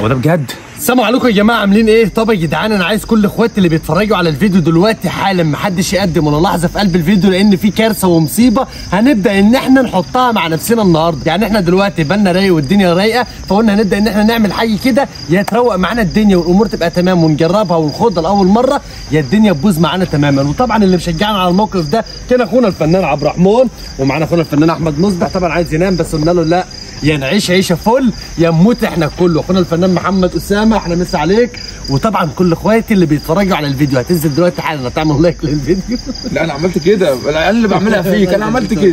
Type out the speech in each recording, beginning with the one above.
هو ده بجد؟ السلام عليكم يا جماعه، عاملين ايه؟ طب يا جدعان انا عايز كل اخواتي اللي بيتفرجوا على الفيديو دلوقتي حالا محدش يقدم ولا لحظه في قلب الفيديو، لان في كارثه ومصيبه هنبدا ان احنا نحطها مع نفسنا النهارده. يعني احنا دلوقتي بالنا رايق والدنيا رايقه، فقلنا هنبدا ان احنا نعمل حاجه كده يا تروق معانا الدنيا والامور تبقى تمام ونجربها ونخوضها لاول مره، يا الدنيا تبوظ معانا تماما. وطبعا اللي مشجعنا على الموقف ده كان اخونا الفنان عبد الرحمن، ومعانا اخونا الفنان احمد مصبح. طبعا عايز ينام بس قلنا له لا، يا نعيش عيشه فل يا نموت احنا كله. اخونا الفنان محمد اسامه احنا مسا عليك. وطبعا كل اخواتي اللي بيتفرجوا على الفيديو هتنزل دلوقتي حالا تعمل لايك للفيديو. لا انا عملت كده، انا اللي بعملها فيك، انا عملت كده.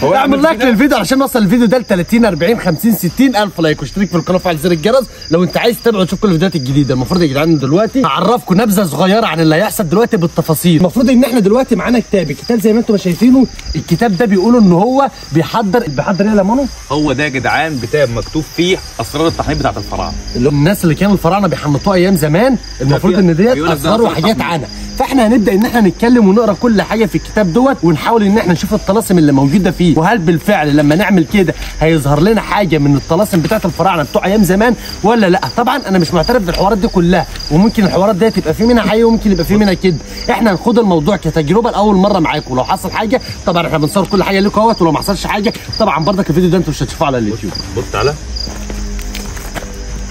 اعمل لايك للفيديو علشان نوصل الفيديو ده ل 30 40 50 60 الف لايك، واشترك في القناه وفعل زر الجرس لو انت عايز تتابع وتشوف كل الفيديوهات الجديده. المفروض يا جدعان دلوقتي هعرفكم نبذه صغيره عن اللي هيحصل دلوقتي بالتفاصيل. المفروض ان احنا دلوقتي معانا الكتاب زي ما انتم شايفينه. الكتاب ده بيقولوا ان هو بيحضر ايه يا لمانو؟ هو ده يا جدعان كتاب مكتوب فيه اسرار التحنيط بتاعت الفراعنه، اللي هم الناس اللي كانوا الفراعنه بيحنطوها ايام زمان. المفروض ان ديت اسرار وحاجات عنها، فاحنا هنبدا ان احنا نتكلم ونقرا كل حاجه في الكتاب دوت، ونحاول ان احنا نشوف الطلاسم اللي موجوده فيه، وهل بالفعل لما نعمل كده هيظهر لنا حاجه من الطلاسم بتاعت الفراعنه بتوع ايام زمان ولا لا. طبعا انا مش معترف بالحوارات دي كلها، وممكن الحوارات دي تبقى في منها حقيقه وممكن يبقى في منها كده. احنا هنخوض الموضوع كتجربه لاول مره معاكم، ولو حصل حاجه طبعا احنا بنصور كل حاجه لكم اهوت، ولو ما حصلش حاجه طبعا برضك الفيديو ده انتوا مش هتشوفوه على اليوتيوب. بص تعالى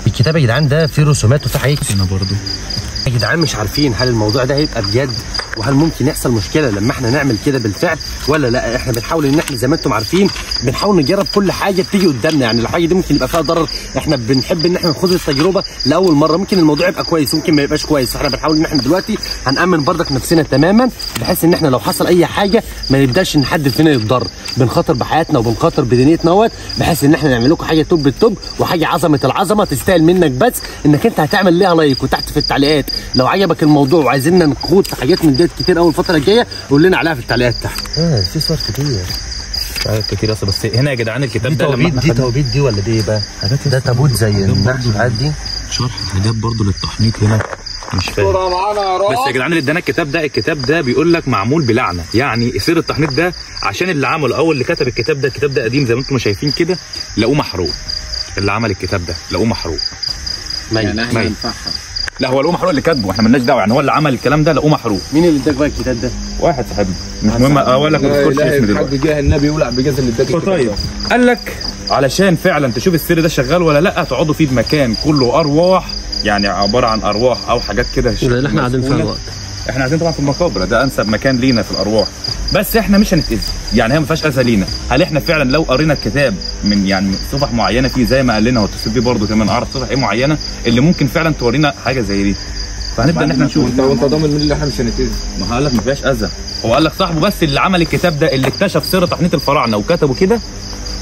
الكتاب يا جدعان ده فيه رسومات وفيه حاجات هنا برضه يا جدعان. مش عارفين هل الموضوع ده هيبقى بجد، وهل ممكن يحصل مشكله لما احنا نعمل كده بالفعل ولا لا. احنا بنحاول ان احنا زي ما انتم عارفين بنحاول نجرب كل حاجه بتيجي قدامنا. يعني الحاجه دي ممكن يبقى فيها ضرر، احنا بنحب ان احنا نخوض التجربه لاول مره. ممكن الموضوع يبقى كويس ممكن ما يبقاش كويس، فاحنا بنحاول ان احنا دلوقتي هنامن برضك نفسنا تماما، بحيث ان احنا لو حصل اي حاجه ما نبداش ان حد فينا يتضر. بنخاطر بحياتنا وبنخاطر بدنيتنا اهوت، بحيث ان احنا نعمل لكم حاجه توب التوب وحاجه عظمه العظمه تستاهل منك بس انك انت هتعمل ليها لايك، وتحت في التعليقات لو عجبك الموضوع وعايزيننا نخوض في حاجات من ديت كتير اول الفتره الجايه قول لنا عليها في التعليقات تحت. في صور كتير كتير اصلا. بس هنا يا جدعان الكتاب ده لما دي توابيت دي ولا دي ايه بقى؟ ده تابوت زي النحل والحاجات دي، شرح حاجات برضه للتحنيط هنا مش فاهم. بس يا جدعان اللي ادانا الكتاب ده بيقول لك معمول بلعنه، يعني سر التحنيط ده عشان اللي عمله او اللي كتب الكتاب ده قديم زي ما انتم شايفين كده، لقوه محروق. اللي عمل الكتاب ده لقوه محروق ميت. لا هو لقوه محروق اللي كاتبه، احنا مالناش دعوه. يعني هو اللي عمل الكلام ده لقوه محروق. مين اللي اداك بقى الكتاب ده؟ واحد صاحبنا مش مهم اقول لك، ما تذكرش اسم دلوقتي. حد جه النبي يولع بجاز اللي اداك. طيب قال لك علشان فعلا تشوف السر ده شغال ولا لا، تقعدوا فيه بمكان كله ارواح، يعني عباره عن ارواح او حاجات كده اللي احنا قاعدين فيها الوقت. احنا قاعدين طبعا في المقابر، ده انسب مكان لينا في الارواح، بس احنا مش هنتاذي. يعني هي ما فيهاش اذى لينا. هل احنا فعلا لو قرينا الكتاب من يعني صفح معينه فيه زي ما قال لنا، والتصوير دي برضه كمان اعرف صفح ايه معينه اللي ممكن فعلا تورينا حاجه زي دي، فهنبدا ان احنا نشوف. وانت ضامن من اللي احنا مش هنتاذي؟ ما قال لك ما فيهاش اذى. هو قال لك صاحبه بس اللي عمل الكتاب ده اللي اكتشف سر تحنيط الفراعنه وكتبه كده.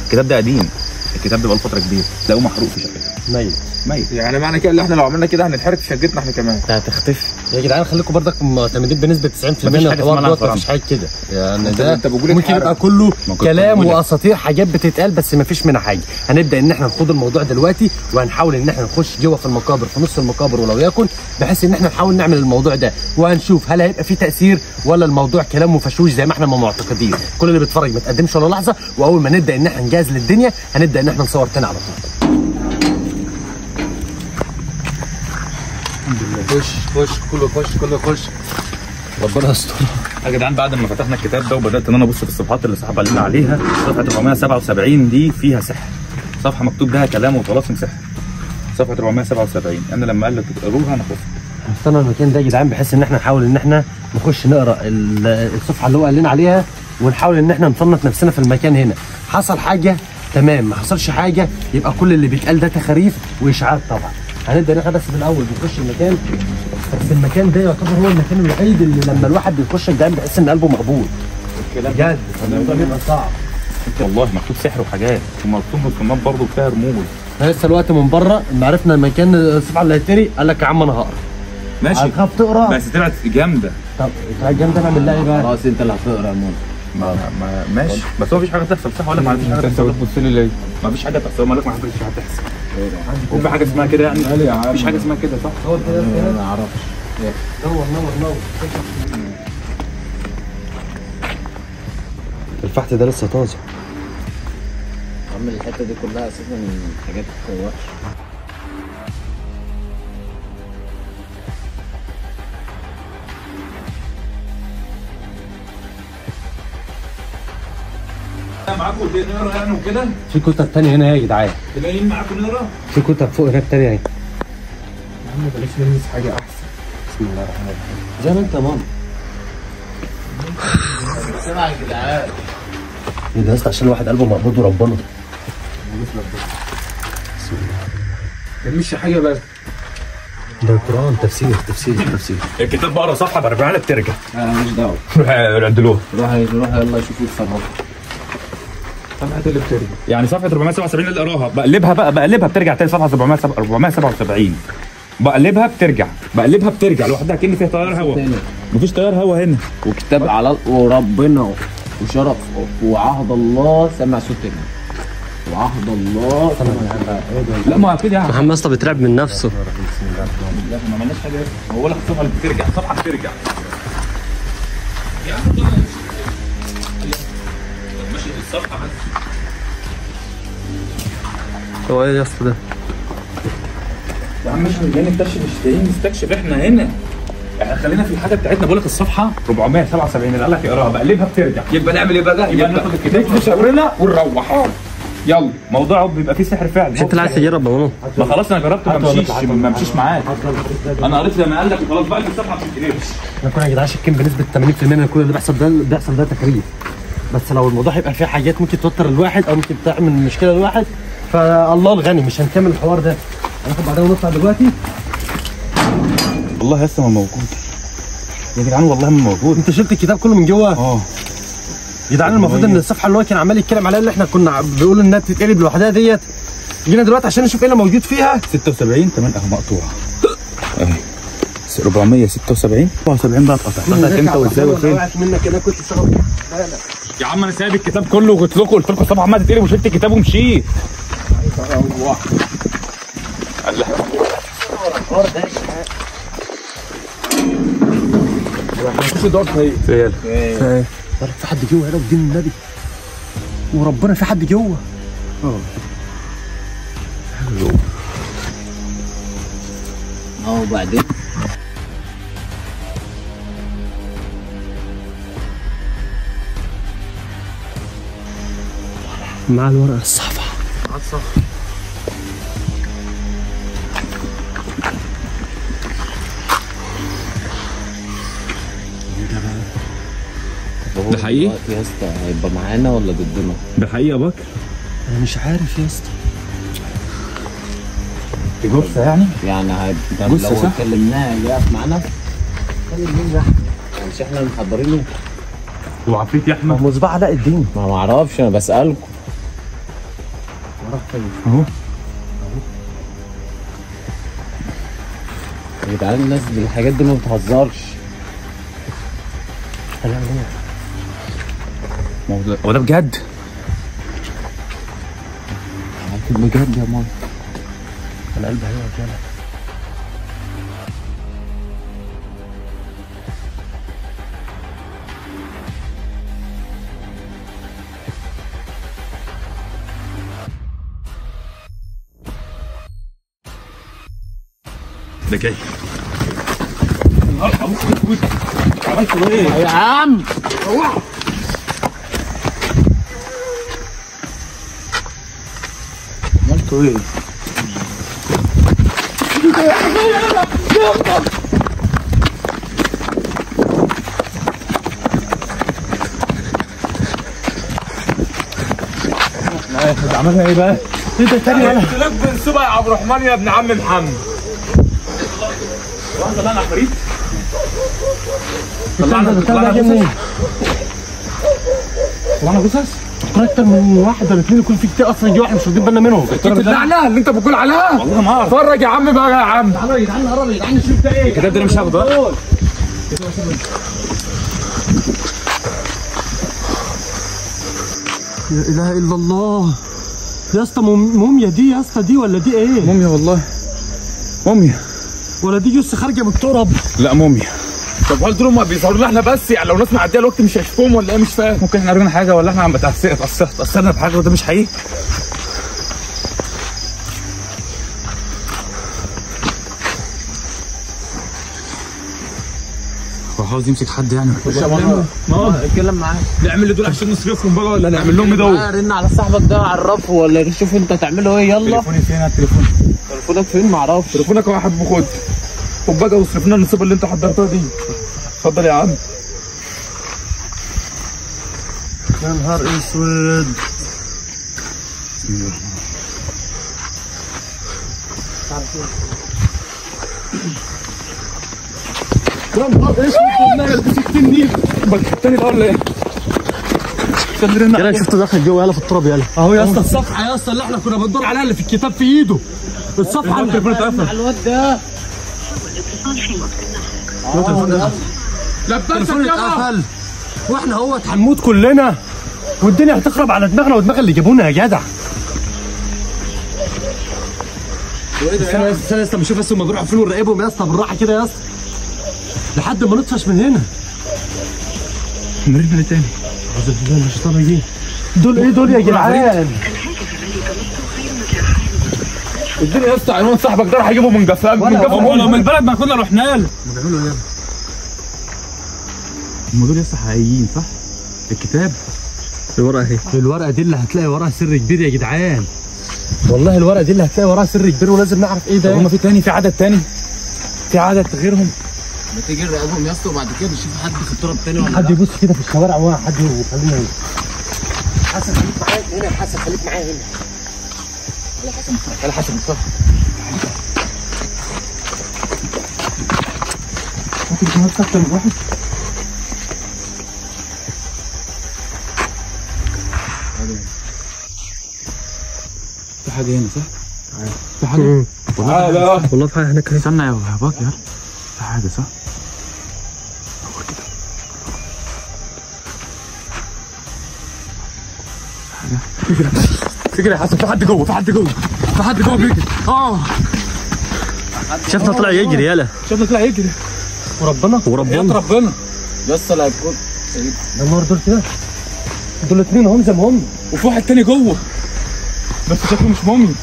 الكتاب ده قديم، الكتاب ده بقى له فتره كبيره، تلاقوه محروق في شقته ميت. يعني معنى كده اللي احنا لو عملنا كده هنتحرق في شقتنا احنا كمان. هتختفي يا جدعان. خليكم برضك معتمدين بنسبه 90% من الحوار دوت، مفيش حاجه كده. يعني ده ممكن يبقى كله كلام واساطير حاجات بتتقال بس مفيش منها حاجه. هنبدا ان احنا نخوض الموضوع دلوقتي، وهنحاول ان احنا نخش جوه في المقابر في نص المقابر ولو يكن، بحيث ان احنا نحاول نعمل الموضوع ده، وهنشوف هل هيبقى فيه تاثير ولا الموضوع كلام وفشوش زي ما احنا معتقدين. كل اللي بيتفرج ما تقدمش ولا لحظه، واول ما نبدا ان احنا نجهز للدنيا هنبدا ان احنا نصور تاني على طول. خش كله خش ربنا يستر. يا جدعان بعد ما فتحنا الكتاب ده وبدات ان انا ابص في الصفحات اللي صاحب قال لنا عليها، صفحه 477 دي فيها سحر، صفحه مكتوب بها كلام وطلاسم سحر. صفحه 477 انا لما قال لك تقروها انا خفت. اخترنا المكان ده يا جدعان بحيث ان احنا نحاول ان احنا نخش نقرا الصفحه اللي هو قال لنا عليها، ونحاول ان احنا نصنف نفسنا في المكان هنا. حصل حاجه تمام، ما حصلش حاجه يبقى كل اللي بيتقال ده تخاريف واشاعات. طبعا هنبدا ان احنا بس في الاول نخش المكان، بس المكان ده يعتبر هو المكان الوحيد اللي لما الواحد بيخش يا جدعان بيحس ان قلبه مقبول بجد. الموضوع بيبقى صعب والله، مكتوب سحر وحاجات، ومكتوب رسومات برضه فيها رموز. لسه الوقت من بره لما عرفنا المكان الصفحه اللي هيتري قال لك يا عم انا هقرا. ماشي هتخاف تقرا بس طلعت جامده. طب طلعت جامده نعمل لها ايه بقى؟ خلاص انت اللي هتقرا يا مول. ماشي بس هو مفيش حاجه تحصل، صح ولا ما فيش حاجه انت بتبص لي ليه؟ مفيش حاجه تحصل، ما لك ما فيش حاجه تحصل. وفي حاجه اسمها كده يعني؟ مفيش حاجه اسمها كده صح؟ هو كده انا ما اعرفش. نور الفحت ده لسه طازه. عم الحته دي كلها اساسا حاجات وحشه. معاكم نقرا يعني وكده؟ في كتب تانية هنا يا جدعان، جايين معاكم نقرا؟ في كتب فوق هناك تانية اهي. يا عم بلاش نلمس حاجه احسن. بسم الله الرحمن الرحيم. زي ما انت يا ماما. سمع يا جدعان. ايه ده يا اسطى؟ عشان الواحد قلبه مقبوض وربنا. نلمش حاجه بقى. ده قرآن تفسير. الكتاب بقرا صفحه برجع لك ترجع. انا مش دعوه. روح عدلوه. روح يلا يشوفوا يتصرفوا. طب اللي بترجع يعني صفحه 477 اللي اقراها بقلبها بترجع تاني صفحه 477 بقلبها بترجع لوحدها كأن فيها تيار هواء. مفيش تيار هواء هنا. وكتاب على وربنا وشرف وعهد الله. سمع صوت تاني. وعهد الله. لا ما اكيد يعني محمد يا اسطى بيترعب من نفسه. لا ما عملناش حاجه. هو لك الصفحه اللي بترجع صفحه بترجع. يا عم ماشي الصفحه بس. هو ايه يا اسطى ده؟ يا عم مش جايين نستكشف احنا هنا. احنا خلينا في الحاجه بتاعتنا. بقول لك الصفحه 477 اللي قال لك اقراها بقلبها بترجع. يبقى نعمل ايه بقى؟ يبقى ناخد الكتاب في شاورنا ونروح. يلا موضوع بيبقى فيه سحر فعلا. مش انت اللي عايز تجرب يا ماما؟ ما خلاص انا جربت ما مشيش معاك. انا قريت لما قال لك وخلاص بقى الصفحه ما بتتقلبش. احنا كنا يا جدعان شاكين بنسبه 80% من كل اللي بيحصل ده تكرير. بس لو الموضوع هيبقى فيه حاجات ممكن توتر الواحد او ممكن تعمل مشكله للواحد، فالله الغني مش هنكمل الحوار ده. هناخد بعدين ونطلع دلوقتي. والله لسه ما موجود يا جدعان. والله ما موجود. انت شلت الكتاب كله من جوه؟ اه يا جدعان المفروض ان الصفحه اللي هو كان عمال يتكلم عليها اللي احنا كنا بيقول انها بتتقلب لوحدها ديت، جينا دلوقتي عشان نشوف ايه اللي موجود فيها. 76 كمان اهو مقطوعه اهي. 476 بقى اتقطعت انت وازاي وفين؟ وقعت منك كده كنت بسبب. يا عم انا سايب الكتاب كله وقلت لكم الصفحه عماله تتقلب وشلت الكتاب ومشيت. الله مش دور في في حد جوه هنا بدين النبي وربنا، في حد جوه. وبعدين مع الورقه الصفحه. ده حقيقي؟ يا اسطى هيبقى معانا ولا ضدنا؟ ده حقيقي يا بكر؟ انا مش عارف يا اسطى. جثه يعني؟ يعني جثة لو صح؟ كلمناه يقف معانا؟ كلم مين يا احمد؟ مش احنا اللي محضرينه؟ وعفريت يا احمد. مصباح علاء الدين. ما اعرفش انا بسألكم. اهو يا جدعان الناس دي الحاجات دي ما بتهزرش. هنعمل ايه؟ هو ده بجد؟ اكيد بجد يا ماما. انا قلبي هيقف يلا. ده جاي. عملتوا ايه؟ يا عم عملتوا ايه؟ عملها ايه بقى؟ ايه ده تاني يلا؟ لك بنسوبة يا عبد الرحمن يا ابن عم محمد. طلعنا عفاريت. طلعنا جثث. طلعنا جثث؟ يكون اكتر من واحد ولا اثنين، يكون في كتير اصلا يجي واحد مش واخدين بالنا منهم. اللعنة اللي انت بتقول عليها؟ والله ما اعرف. اتفرج يا عم بقى يا عم. تعالوا يا جدعان نقرب يا جدعان نشوف ده ايه. الكتاب ده انا مش هاخده. لا اله الا الله يا اسطى. موميا دي يا اسطى دي ولا دي ايه؟ موميا والله. موميا ولا دي جثه خارجه من التراب؟ لا موميا. طب هل دول ما بيظهروا لنا احنا بس؟ يعني لو ناس معديه الوقت مش هيشوفوهم ولا ايه؟ مش فاهم. ممكن احنا قرينا حاجه ولا احنا عم اتاثرنا بحاجه وده مش حقيقي. عاوز يمسك حد يعني. اتكلم معاه. نعمل لي دول عشان نصرفهم بقى ولا نعمل لهم ايه دول؟ رن على صاحبك ده عرفه ولا شوف انت هتعملوا ايه. يلا تليفوني فين؟ التليفون تليفونك فين؟ معرفش. تليفونك يا حبيبي خد. خد بقى واصرف لنا النصيب اللي انت حضرتها دي. اتفضل يا عم. يا نهار اسود. يا نهار اسود مسكتني. التاني ده ولا ايه؟ يلا شفته داخل جوه يلا في التراب يلا اهو يا اسطى الصفحه يا اسطى اللي احنا كنا بندور عليها اللي في الكتاب في ايده الصفحه اللي التليفون اتقفل. الواد ده التليفون اتقفل واحنا هو هنموت كلنا والدنيا هتخرب على دماغنا ودماغ اللي جابونا يا جدع. استنى يا اسطى بشوف بس هم بيروحوا فين ونراقبهم يا اسطى بالراحه كده يا اسطى لحد ما نطفش من هنا. نرجع تاني. اعوذ بالله من الشيطان الرجيم. دول ايه دول يا جدعان؟ الدنيا يا اسطى عنوان صاحبك ده راح يجيبه من جفاك من لو من البلد ما كنا رحنا له. بيعملوا ايه؟ هم دول لسه حقيقيين صح؟ الكتاب الورقه اهي. الورقه دي اللي هتلاقي وراها سر كبير يا جدعان. والله الورقه دي اللي هتلاقي وراها سر كبير ولازم نعرف ايه ده. هم في تاني؟ في عدد تاني؟ في عدد غيرهم؟ ما تيجي نراقبهم يا اسطى وبعد كده نشوف حد في التراب تاني ولا حد يبص كده في الشوارع وحد يخلينا هنا. حسن خليك معايا هنا يا حسن خليك معايا هنا. يلا حسن مصطفى. ممكن تكون اكتر من واحد. في حاجة هنا صح؟ في حاجة؟ والله في حاجه هناك. استنى يا باك يا في حاجة صح؟ دور كده. فكرة يا حسن في حد جوه في حد جوه في حد جوه بيجري. شفنا طلع يجري يلا. شفنا طلع يجري. وربنا ربنا يا اسطى لا يكون يا نهار دول كده. دول اتنين هم زي ما هم. وفي واحد تاني جوه بس شكله مش مومي.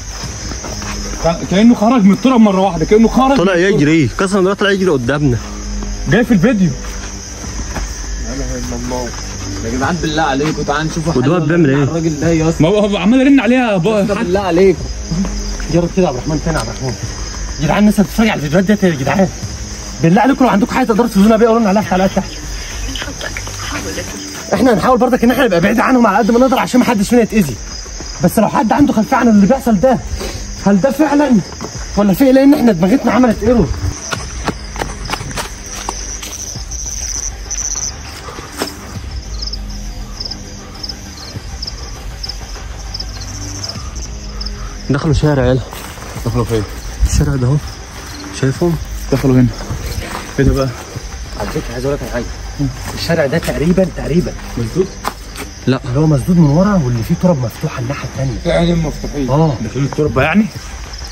كأنه خرج من التراب مرة واحدة كأنه خرج طلع يجري قسما بالله طلع يجري قدامنا. جاي في الفيديو. لا اله الا الله. يا جدعان بالله عليكم تعالوا نشوفوا حاجه. ودواب بيعمل ايه؟ الراجل ده يا اسطى ما هو عمال يرن عليها بالله عليكم. جرب كده يا عبد الرحمن تاني يا عبد الرحمن. يا جدعان الناس هتتفرج على الفيديوهات ديت يا جدعان. بالله عليكم لو عندكم حاجه تقدروا تفوزونا بيها قولوا لنا عليها في الحلقات تحت. احنا هنحاول برضك ان احنا نبقى بعيد عنهم على قد ما نقدر عشان ما حدش فينا يتاذي. بس لو حد عنده خلفيه عن اللي بيحصل ده هل ده فعلا ولا في لان احنا دماغتنا عملت ايرور. دخلوا شارع يلا. دخلوا فين؟ الشارع ده اهو شايفهم؟ دخلوا هنا. ايه ده بقى؟ على فكره عايز اقول لك على حاجه. الشارع ده تقريبا مسدود؟ لا اللي هو مسدود من ورا واللي فيه تراب مفتوح الناحيه الثانيه. يعني مفتوحين. داخلين التربة يعني؟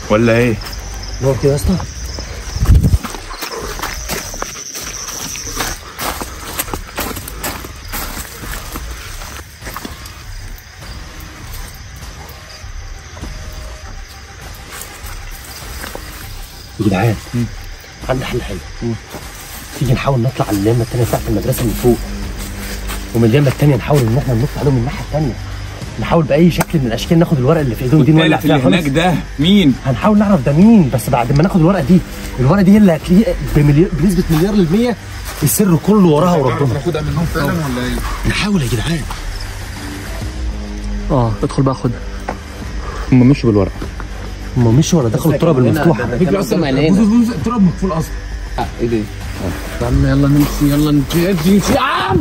ولا ايه؟ دور كده يا اسطى. يا جدعان عندي حل حلو. تيجي نحاول نطلع على اليمه الثانيه بتاعت المدرسه من فوق ومن اليمه الثانيه نحاول ان احنا ننط عليهم من الناحيه الثانيه. نحاول باي شكل من الاشكال ناخد الورقه اللي في ايدهم دي نولع فيها اللي هناك ده مين؟ هنحاول نعرف ده مين بس بعد ما ناخد الورقه دي. الورقه دي هي اللي هتلاقيه بنسبه مليار للمية السر كله وراها وربنا. ناخدها منهم فعلا ولا ايه؟ نحاول يا جدعان. ادخل بقى خدها. هم مشوا بالورقة. هم مشوا ولا دخلوا التراب المفتوحه؟ فكرة اصلا التراب مقفول اصلا. ايه ده؟ يلا نمشي يلا نمشي يا عم.